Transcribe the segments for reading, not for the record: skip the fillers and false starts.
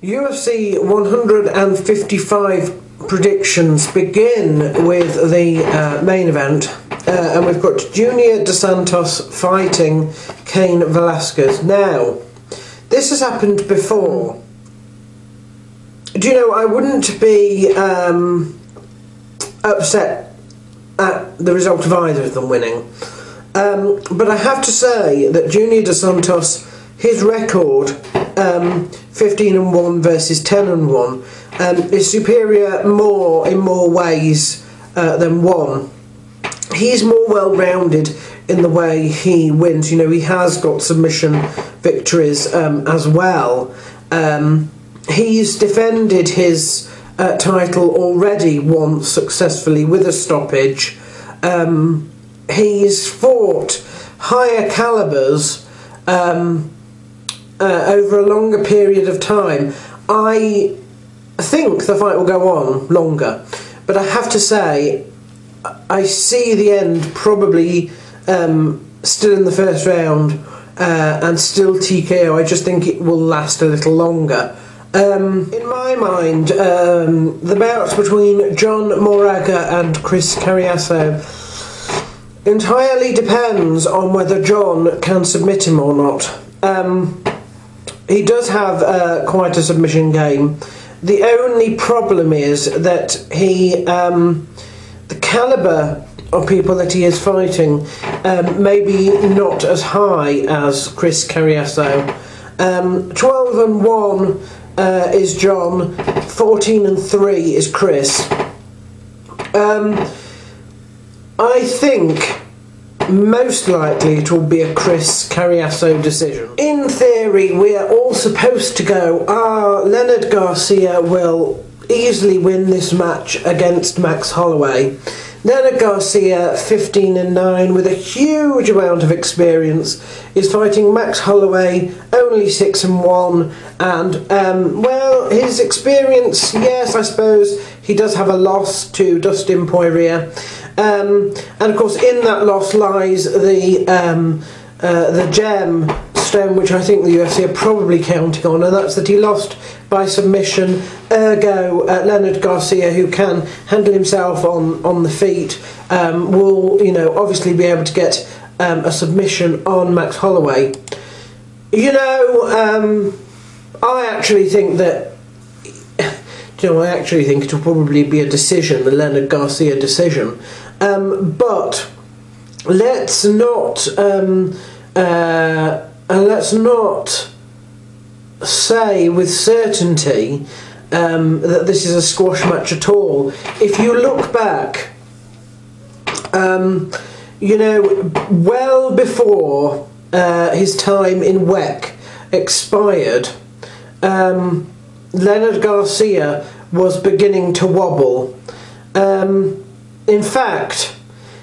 UFC 155 predictions begin with the main event, and we've got Junior dos Santos fighting Cain Velasquez. Now, this has happened before. Do you know, I wouldn't be upset at the result of either of them winning, but I have to say that Junior dos Santos, his record, 15-1 versus 10-1, is superior in more ways than one. He's more well-rounded in the way he wins. You know, he has got submission victories as well. He's defended his title already once successfully with a stoppage. He's fought higher calibers over a longer period of time. I think the fight will go on longer, but I have to say I see the end probably still in the first round and still TKO. I just think it will last a little longer. In my mind, the bouts between John Moraga and Chris Carriasso entirely depends on whether John can submit him or not. He does have quite a submission game. The only problem is that he, the calibre of people that he is fighting, maybe not as high as Chris Carriasso. 12-1 is John, 14-3 is Chris. I think most likely it will be a Chris Carriasso decision. In theory, we are all supposed to go, Leonard Garcia will easily win this match against Max Holloway. Leonard Garcia, 15-9, with a huge amount of experience, is fighting Max Holloway, only 6-1, and, well, his experience, yes, I suppose he does have a loss to Dustin Poirier, and of course in that loss lies the gem stone which I think the UFC are probably counting on, and that's that he lost by submission. Ergo, Leonard Garcia, who can handle himself on the feet, will, you know, obviously be able to get a submission on Max Holloway. You know, I actually think that, you know, I actually think it'll probably be a decision, the Leonard Garcia decision. But let's not say with certainty that this is a squash match at all. If you look back, you know, well before his time in WEC expired, Leonard Garcia was beginning to wobble. In fact,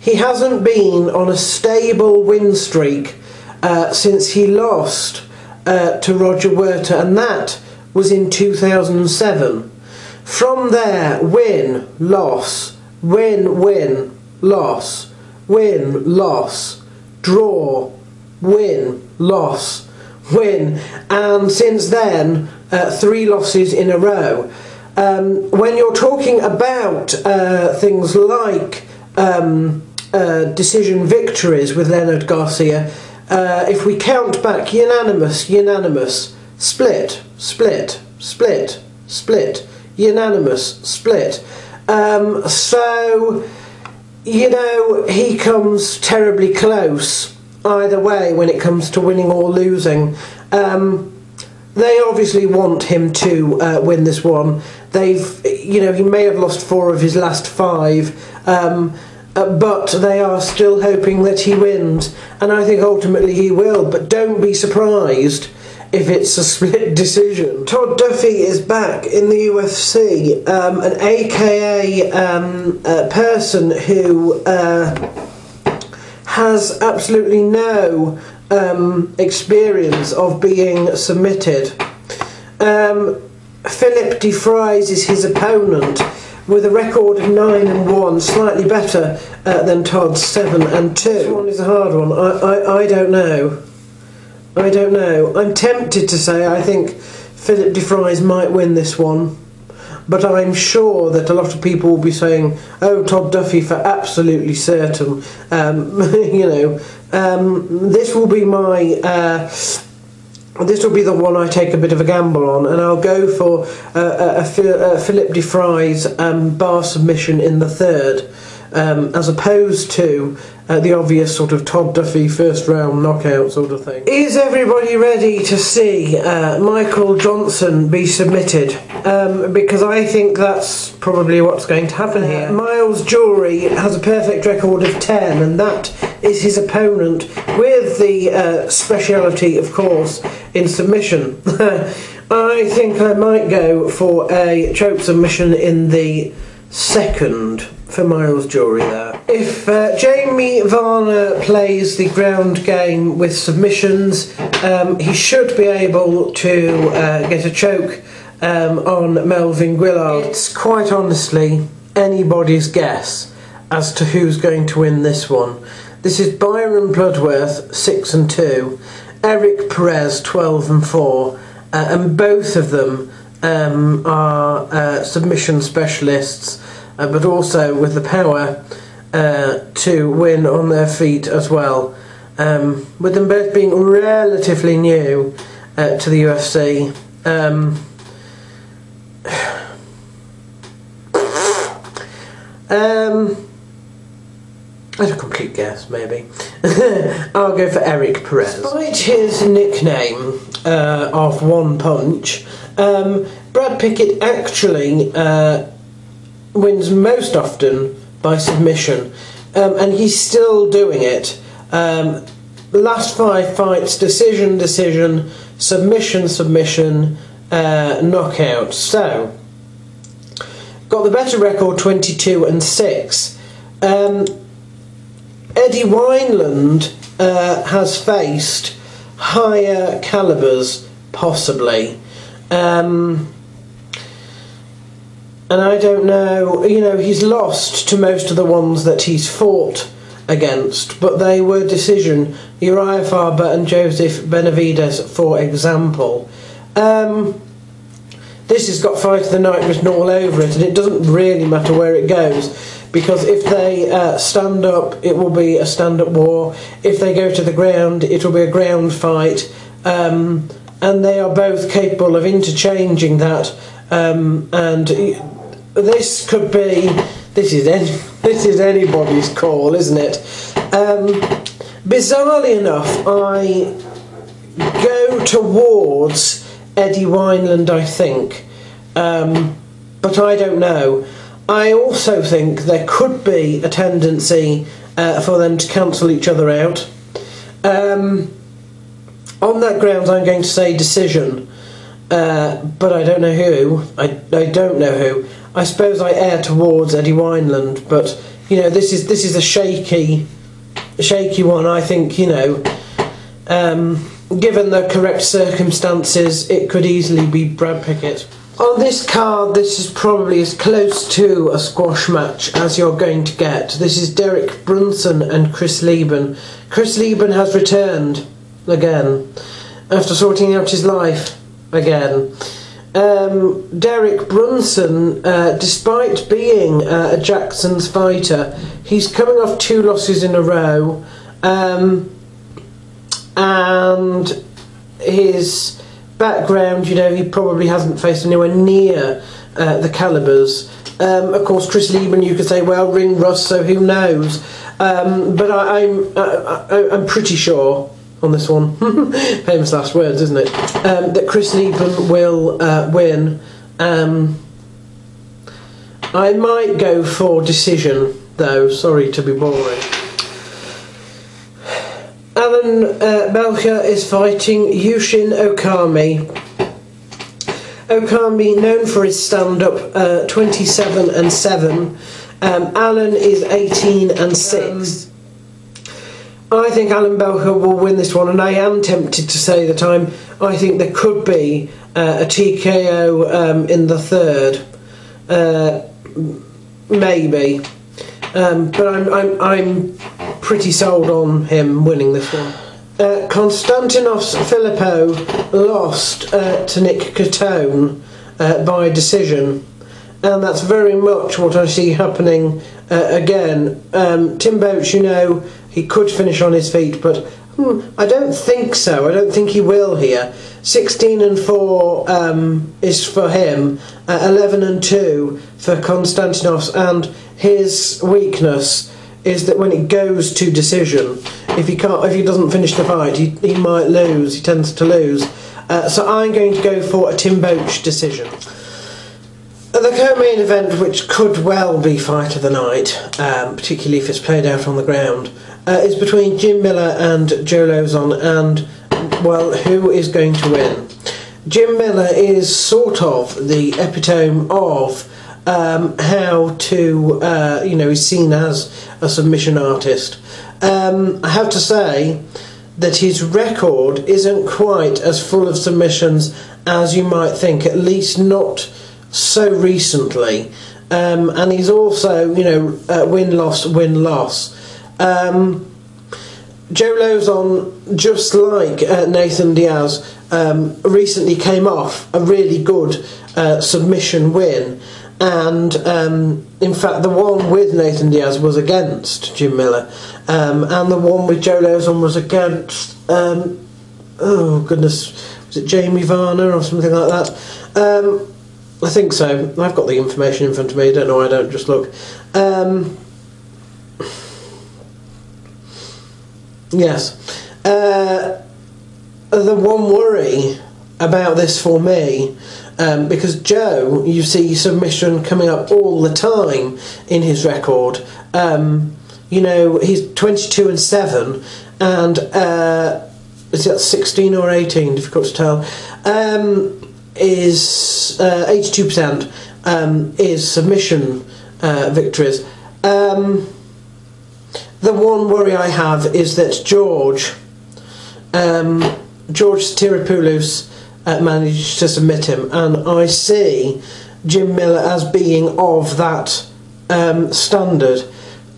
he hasn't been on a stable win streak since he lost to Roger Huerta, and that was in 2007. From there, win, loss, win, win, loss, win, loss, draw, win, loss, win, and since then, 3 losses in a row. When you're talking about things like decision victories with Leonard Garcia, if we count back, unanimous, split, unanimous, split. So, you know, he comes terribly close either way when it comes to winning or losing. They obviously want him to win this one. You know, he may have lost 4 of his last 5, but they are still hoping that he wins, and I think ultimately he will, but don't be surprised if it's a split decision. Todd Duffy is back in the UFC, an AKA person who has absolutely no experience of being submitted. Philip DeFries is his opponent, with a record of 9-1, slightly better than Todd's 7-2. This one is a hard one. I don't know. I'm tempted to say I think Philip de Vries might win this one, but I'm sure that a lot of people will be saying, "Oh, Todd Duffy for absolutely certain." This will be my. This will be the one I take a bit of a gamble on, and I'll go for a Philip de Vries bar submission in the third, as opposed to the obvious sort of Todd Duffy first round knockout sort of thing. Is everybody ready to see Michael Johnson be submitted? Because I think that's probably what's going to happen here. Miles Jury has a perfect record of 10, and that is his opponent, with the speciality, of course, in submission. I think I might go for a choke submission in the second for Miles Jury there. If Jamie Varner plays the ground game with submissions, he should be able to get a choke on Melvin Guillard. It's quite honestly anybody's guess as to who's going to win this one. This is Byron Bloodworth 6-2, Eric Perez 12-4, and both of them are submission specialists, but also with the power to win on their feet as well. With them both being relatively new to the UFC. That's a complete guess, maybe. I'll go for Eric Perez. Despite his nickname of One Punch, Brad Pickett actually wins most often by submission, and he's still doing it. Last 5 fights, decision, submission, knockout. So, got the better record, 22-6. Eddie Wineland has faced higher calibers, possibly. And I don't know, he's lost to most of the ones that he's fought against, but they were decision. Uriah Faber and Joseph Benavidez, for example. This has got Fight of the Night written all over it, and it doesn't really matter where it goes, because if they stand up, it will be a stand-up war. If they go to the ground, it will be a ground fight. And they are both capable of interchanging that. And this could be... This is anybody's call, isn't it? Bizarrely enough, I go towards Eddie Wineland, I think. But I don't know. I also think there could be a tendency for them to cancel each other out. On that grounds, I'm going to say decision, but I don't know who. I don't know who. I suppose I err towards Eddie Wineland, but this is a shaky one. I think given the correct circumstances, it could easily be Brad Pickett. On this card, this is probably as close to a squash match as you're going to get. This is Derek Brunson and Chris Lieben. Chris Lieben has returned again after sorting out his life again. Derek Brunson, despite being a Jackson's fighter, he's coming off 2 losses in a row, and his background, he probably hasn't faced anywhere near the calibers. Of course, Chris Lieben, you could say, well, ring rust, so who knows? But I'm pretty sure on this one, famous last words, isn't it? That Chris Lieben will win. I might go for decision, though. Sorry to be boring. Alan Belcher is fighting Yushin Okami. Okami, known for his stand-up, 27-7. Alan is 18-6. I think Alan Belcher will win this one, and I am tempted to say that I think there could be a TKO in the third, maybe. But I'm pretty sold on him winning this one. Konstantinos Filippo lost to Nick Catone by decision, and that's very much what I see happening again. Tim Boetsch, you know, he could finish on his feet, but I don't think so. I don't think he will here. 16-4 is for him, 11-2 for Konstantinos, and his weakness is that when it goes to decision, if he doesn't finish the fight, he might lose. He tends to lose. So I'm going to go for a Tim Boetsch decision. The co-main event, which could well be fight of the night, particularly if it's played out on the ground, is between Jim Miller and Joe Lauzon, and, well, who is going to win? Jim Miller is sort of the epitome of how to, he's seen as a submission artist. I have to say that his record isn't quite as full of submissions as you might think, at least not so recently. And he's also, win-loss, win-loss. Joe Lauzon, just like Nathan Diaz, recently came off a really good submission win, and in fact the one with Nathan Diaz was against Jim Miller, and the one with Joe Lauzon was against oh goodness, was it Jamie Varner or something like that? I think so. I've got the information in front of me. I don't know, I don't just look. Yes. The one worry about this for me, because Joe, you see submission coming up all the time in his record. He's 22-7, and is that 16 or 18? Difficult to tell. Is 82% is submission victories. The one worry I have is that George Satiropoulos managed to submit him, and I see Jim Miller as being of that standard.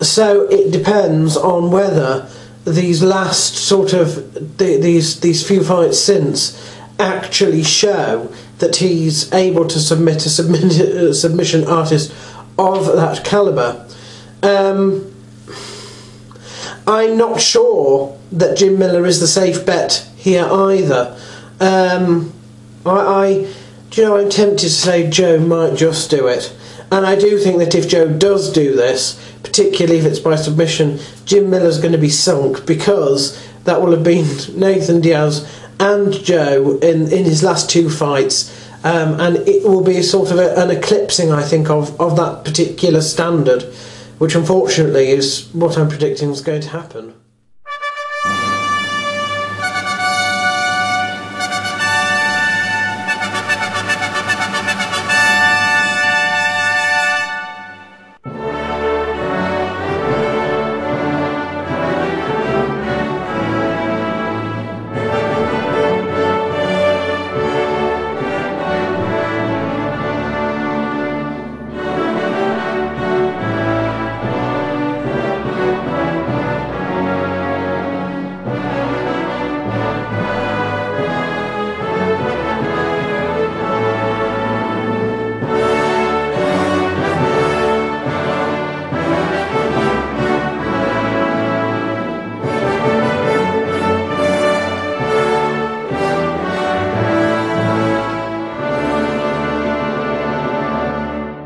So it depends on whether these last sort of these few fights since actually show that he's able to submit a submission artist of that calibre. I'm not sure that Jim Miller is the safe bet here either. I'm tempted to say Joe might just do it, and I do think that if Joe does do this, particularly if it's by submission, Jim Miller's going to be sunk, because that will have been Nathan Diaz and Joe in his last two fights, and it will be sort of an eclipsing, I think, of that particular standard, which unfortunately is what I'm predicting is going to happen.